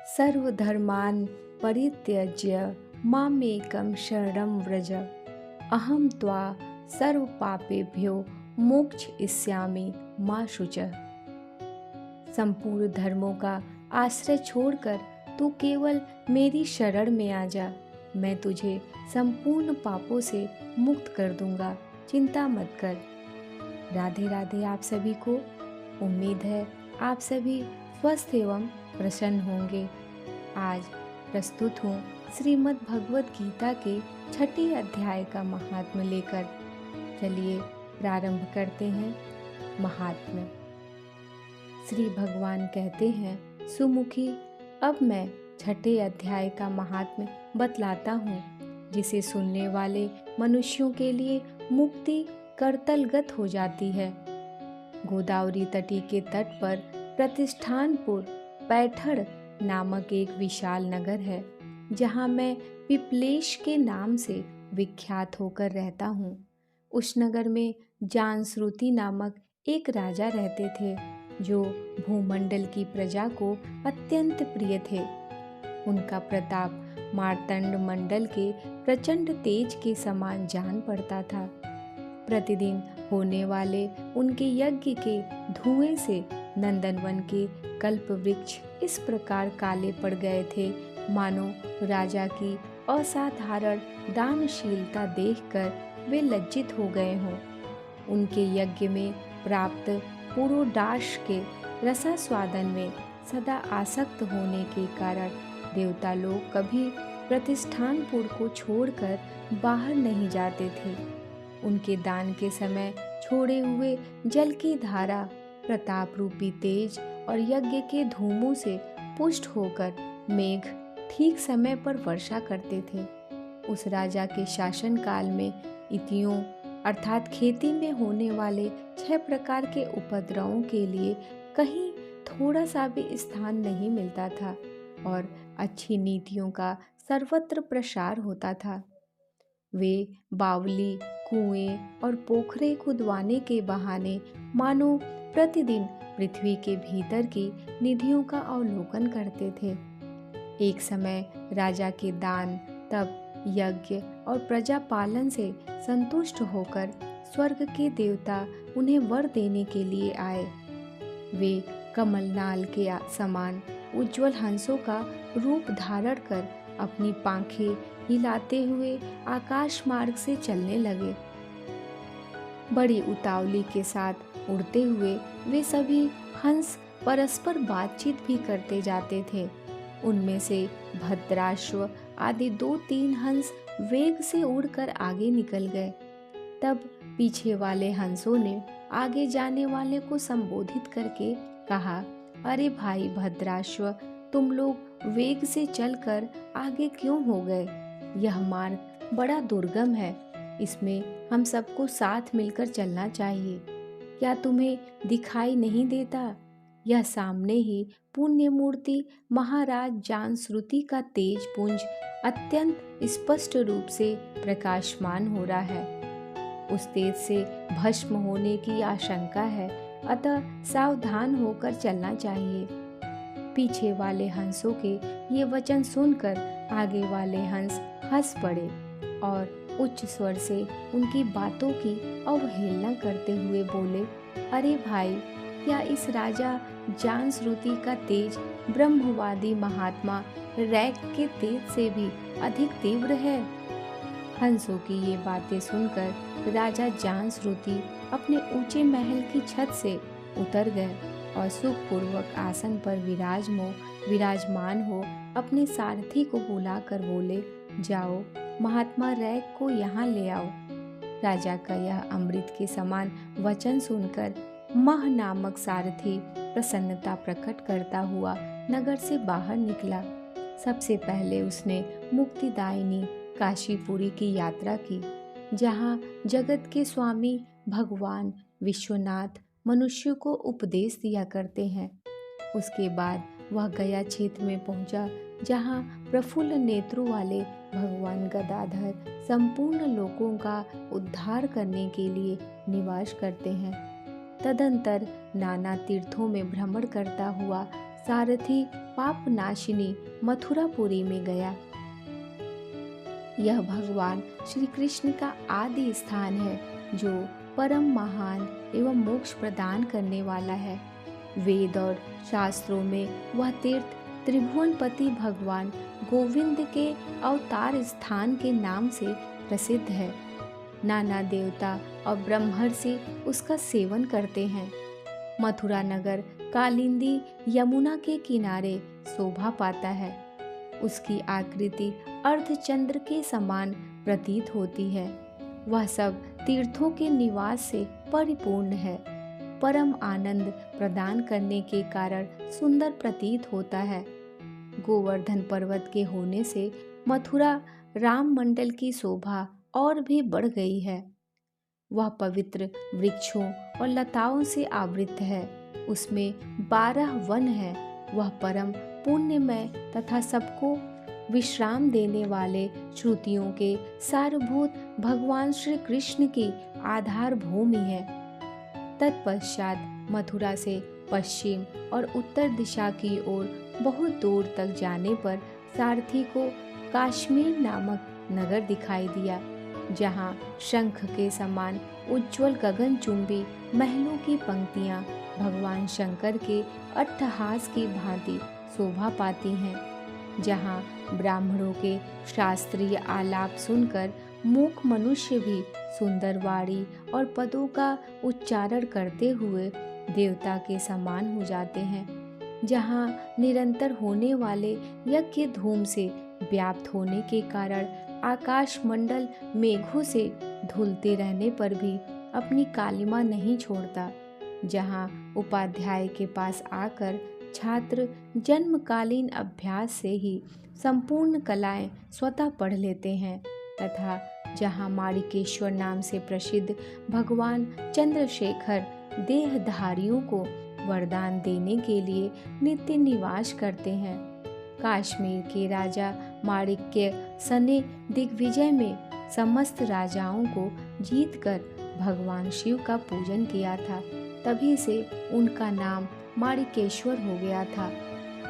सर्वधर्मान् परित्यज्य मामेकं शरणं व्रज अहं त्वा सर्वपापेभ्यो मोक्षयिष्यामि मा शुचः। संपूर्ण धर्मों का आश्रय छोड़कर तू केवल मेरी शरण में आ जा, मैं तुझे संपूर्ण पापों से मुक्त कर दूंगा, चिंता मत कर। राधे राधे आप सभी को। उम्मीद है आप सभी स्वस्थ एवं प्रसन्न होंगे। आज प्रस्तुत हूँ श्रीमद् भगवत गीता के 6 अध्याय का महात्म्य लेकर। चलिए प्रारंभ करते हैं। महात्म्य। श्री भगवान कहते हैं, सुमुखी, अब मैं 6 अध्याय का महात्म्य बतलाता हूँ, जिसे सुनने वाले मनुष्यों के लिए मुक्ति करतलगत हो जाती है। गोदावरी तटी के तट पर प्रतिष्ठानपुर पैठड़ नामक एक विशाल नगर है, जहाँ मैं पिपलेश के नाम से विख्यात होकर रहता हूँ। उस नगर में जानश्रुति नामक एक राजा रहते थे, जो भूमंडल की प्रजा को अत्यंत प्रिय थे। उनका प्रताप मार्तंड मंडल के प्रचंड तेज के समान जान पड़ता था। प्रतिदिन होने वाले उनके यज्ञ के धुएं से नंदनवन के कल्प वृक्ष इस प्रकार काले पड़ गए थे, मानो राजा की असाधारण दानशीलता देखकर वे लज्जित हो गए हों। उनके यज्ञ में प्राप्त पुरोडाश के रसास्वादन में सदा आसक्त होने के कारण देवता लोग कभी प्रतिष्ठानपुर को छोड़कर बाहर नहीं जाते थे। उनके दान के समय छोड़े हुए जल की धारा प्रताप रूपी तेज और यज्ञ के धूमों से पुष्ट होकर मेघ ठीक समय पर वर्षा करते थे। उस राजा के शासन काल में इतियों अर्थात खेती में होने वाले 6 प्रकार के उपद्रवों के लिए कहीं थोड़ा सा भी स्थान नहीं मिलता था और अच्छी नीतियों का सर्वत्र प्रसार होता था। वे बावली, कुएं और पोखरे खुदवाने के बहाने मानो प्रतिदिन पृथ्वी के भीतर की निधियों का अवलोकन करते थे। एक समय राजा के दान, तप, यज्ञ और प्रजा पालन से संतुष्ट होकर स्वर्ग के देवता उन्हें वर देने के लिए आए। वे कमलनाल के समान उज्जवल हंसों का रूप धारण कर अपनी पांखें हिलाते हुए आकाश मार्ग से चलने लगे। बड़ी उतावली के साथ उड़ते हुए वे सभी हंस परस्पर बातचीत भी करते जाते थे। उनमें से भद्राश्व आदि 2-3 हंस वेग से उड़कर आगे निकल गए। तब पीछे वाले हंसों ने आगे जाने वाले को संबोधित करके कहा, अरे भाई भद्राश्व, तुम लोग वेग से चलकर आगे क्यों हो गए? यह मार्ग बड़ा दुर्गम है, इसमें हम सबको साथ मिलकर चलना चाहिए। क्या तुम्हें दिखाई नहीं देता? यह सामने ही पुण्य मूर्ति महाराज जानश्रुति का तेज पुंज अत्यंत स्पष्ट रूप से प्रकाशमान हो रहा है। उस तेज से भस्म होने की आशंका है, अतः सावधान होकर चलना चाहिए। पीछे वाले हंसों के ये वचन सुनकर आगे वाले हंस हंस पड़े और उच्च स्वर से उनकी बातों की अवहेलना करते हुए बोले, अरे भाई, क्या इस राजा जानश्रुति का तेज ब्रह्मवादी महात्मा रैक के तेज से भी अधिक तीव्र है? हंसों की ये बातें सुनकर राजा जानश्रुति अपने ऊंचे महल की छत से उतर गए और सुखपूर्वक आसन पर विराजमान हो अपने सारथी को बुलाकर बोले, जाओ महात्मा रैक को यहाँ ले आओ। राजा का यह अमृत के समान वचन सुनकर मह नामक सारथी प्रसन्नता प्रकट करता हुआ नगर से बाहर निकला। सबसे पहले उसने मुक्तिदायिनी काशीपुरी की यात्रा की, जहाँ जगत के स्वामी भगवान विश्वनाथ मनुष्य को उपदेश दिया करते हैं। उसके बाद वह गया क्षेत्र में पहुंचा, जहाँ प्रफुल्ल नेत्रों वाले भगवान गदाधर संपूर्ण लोगों का उद्धार करने के लिए निवास करते हैं। तदंतर नाना तीर्थों में भ्रमण करता हुआ सारथी पापनाशिनी मथुरापुरी में गया। यह भगवान श्री कृष्ण का आदि स्थान है जो परम महान एवं मोक्ष प्रदान करने वाला है। वेद और शास्त्रों में वह तीर्थ त्रिभुवनपति भगवान गोविंद के अवतार स्थान के नाम से प्रसिद्ध है। नाना देवता और ब्रह्मर्षि उसका सेवन करते हैं। मथुरा नगर कालिंदी यमुना के किनारे शोभा पाता है। उसकी आकृति अर्धचंद्र के समान प्रतीत होती है। वह सब तीर्थों के निवास से परिपूर्ण है। परम आनंद प्रदान करने के कारण सुंदर प्रतीत होता है। गोवर्धन पर्वत के होने से मथुरा राम मंडल की शोभा और भी बढ़ गई है। वह पवित्र वृक्षों और लताओं से आवृत है। उसमें 12 वन है। वह परम पुण्यमय तथा सबको विश्राम देने वाले श्रुतियों के सारभूत भगवान श्री कृष्ण की आधार भूमि है। तत्पश्चात मथुरा से पश्चिम और उत्तर दिशा की ओर बहुत दूर तक जाने पर सारथी को काश्मीर नामक नगर दिखाई दिया, जहाँ शंख के समान उज्ज्वल गगनचुंबी महलों की पंक्तियाँ भगवान शंकर के अट्टहास की भांति शोभा पाती हैं, जहाँ ब्राह्मणों के शास्त्रीय आलाप सुनकर मूक मनुष्य भी सुंदर वाणी और पदों का उच्चारण करते हुए देवता के समान हो जाते हैं, जहाँ निरंतर होने वाले यज्ञ धूम से व्याप्त होने के कारण आकाश मंडल मेघों से धुलते रहने पर भी अपनी कालिमा नहीं छोड़ता, जहाँ उपाध्याय के पास आकर छात्र जन्मकालीन अभ्यास से ही संपूर्ण कलाएं स्वतः पढ़ लेते हैं, तथा जहाँ माणिकेश्वर नाम से प्रसिद्ध भगवान चंद्रशेखर देहधारियों को वरदान देने के लिए नित्य निवास करते हैं। काश्मीर के राजा माणिक्य सने दिग्विजय में समस्त राजाओं को जीतकर भगवान शिव का पूजन किया था। तभी से उनका नाम माणिकेश्वर हो गया था।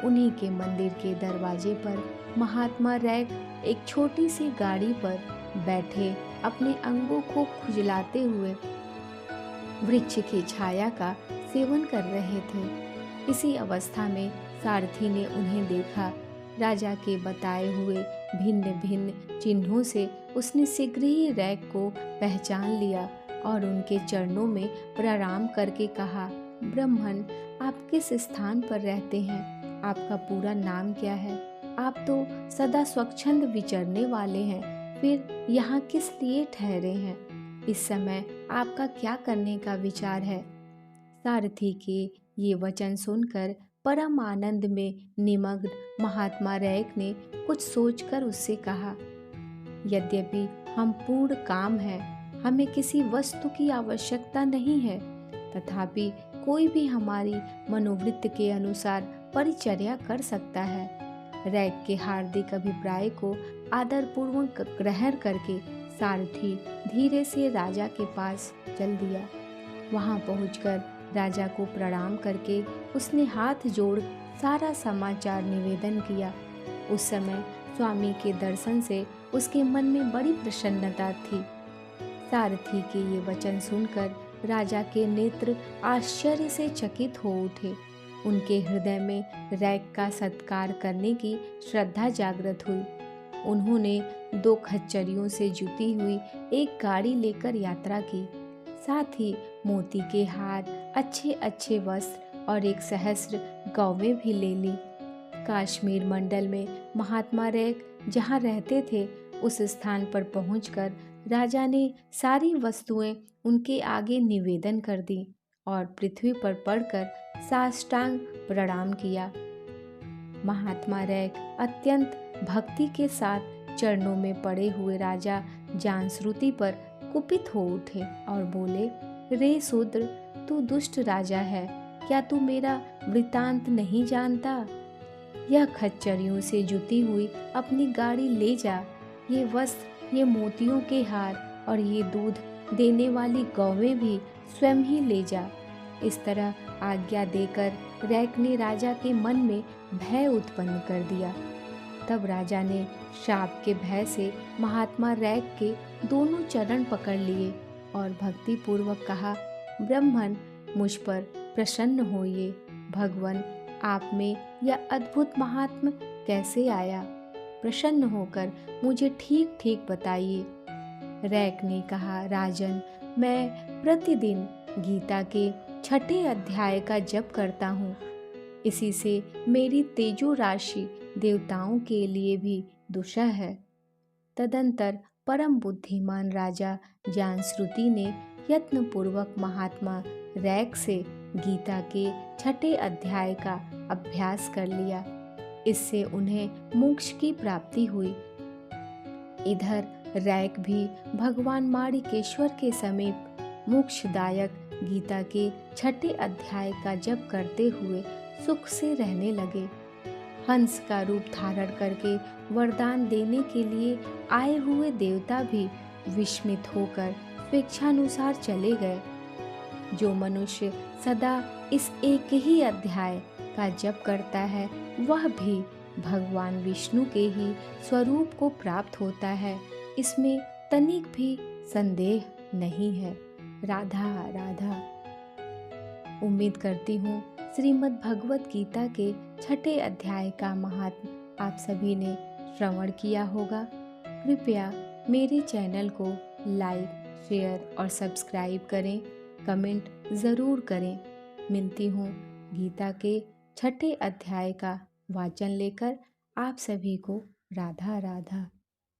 उन्हीं के मंदिर के दरवाजे पर महात्मा रैक एक छोटी सी गाड़ी पर बैठे अपने अंगों को खुजलाते हुए वृक्ष की छाया का सेवन कर रहे थे। इसी अवस्था में सारथी ने उन्हें देखा। राजा के बताए हुए भिन्न भिन्न चिन्हों से उसने शीघ्र ही रैक को पहचान लिया और उनके चरणों में प्रणाम करके कहा, ब्राह्मण, आप किस स्थान पर रहते हैं? आपका पूरा नाम क्या है? आप तो सदा स्वच्छंद विचरने वाले हैं, फिर यहाँ किस लिए ठहरे हैं? इस समय आपका क्या करने का विचार है? सारथी के ये वचन सुनकर परम आनंद में निमग्न महात्मा रैक ने कुछ सोचकर उससे कहा, यद्यपि हम पूर्ण काम हैं, हमें किसी वस्तु की आवश्यकता नहीं है, तथापि कोई भी हमारी मनोवृत्ति के अनुसार परिचर्या कर सकता है। रैक के हार्दिक अभिप्राय को आदरपूर्वक ग्रहण करके सारथी धीरे से राजा के पास चल दिया। वहां पहुंचकर राजा को प्रणाम करके उसने हाथ जोड़ सारा समाचार निवेदन किया। उस समय स्वामी के दर्शन से उसके मन में बड़ी प्रसन्नता थी। सारथी के ये वचन सुनकर राजा के नेत्र आश्चर्य से चकित हो उठे। उनके हृदय में रैक का सत्कार करने की श्रद्धा जागृत हुई। उन्होंने 2 खच्चरियों से जुती हुई एक गाड़ी लेकर यात्रा की। साथ ही मोती के हार, अच्छे अच्छे वस्त्र और 1 सहस्र गौवें भी ले ली। काश्मीर मंडल में महात्मा रैक जहाँ रहते थे, उस स्थान पर पहुंचकर राजा ने सारी वस्तुएं उनके आगे निवेदन कर दी और पृथ्वी पर पड़कर साष्टांग प्रणाम किया। महात्मा रैक अत्यंत भक्ति के साथ चरणों में पड़े हुए राजा जानश्रुति पर कुपित हो उठे और बोले, रे शूद्र, तू दुष्ट राजा है, क्या तू मेरा वृतांत नहीं जानता? यह खच्चरियों से जुती हुई अपनी गाड़ी ले जा। ये वस्त्र, ये मोतियों के हार और ये दूध देने वाली गौवें भी स्वयं ही ले जा। इस तरह आज्ञा देकर रैक ने राजा के मन में भय उत्पन्न कर दिया। तब राजा ने शाप के भय से महात्मा रैक के दोनों चरण पकड़ लिए और भक्ति पूर्वक कहा, ब्रह्मन, मुझ पर प्रसन्न होइए। भगवान, आप में यह अद्भुत महात्म कैसे आया? प्रसन्न होकर मुझे ठीक ठीक बताइए। रैक ने कहा, राजन, मैं प्रतिदिन गीता के 6ठे अध्याय का जप करता हूँ। इसी से मेरी तेजो राशि देवताओं के लिए भी दुस्सह है। तदंतर परम बुद्धिमान राजा जानश्रुति ने यत्नपूर्वक महात्मा रैक से गीता के 6ठे अध्याय का अभ्यास कर लिया। इससे उन्हें मोक्ष की प्राप्ति हुई। इधर रैक भी भगवान माणिकेश्वर के समीप मोक्षदायक गीता के 6ठे अध्याय का जप करते हुए सुख से रहने लगे। हंस का रूप धारण करके वरदान देने के लिए आए हुए देवता भी विस्मित होकर स्वेच्छानुसार चले गए। जो मनुष्य सदा इस एक ही अध्याय का जप करता है, वह भी भगवान विष्णु के ही स्वरूप को प्राप्त होता है। इसमें तनिक भी संदेह नहीं है। राधा राधा। उम्मीद करती हूँ श्रीमद् भगवत गीता के 6ठे अध्याय का महात्म आप सभी ने श्रवण किया होगा। कृपया मेरे चैनल को लाइक, शेयर और सब्सक्राइब करें। कमेंट ज़रूर करें। मिलती हूँ गीता के 6ठे अध्याय का वाचन लेकर आप सभी को। राधा राधा।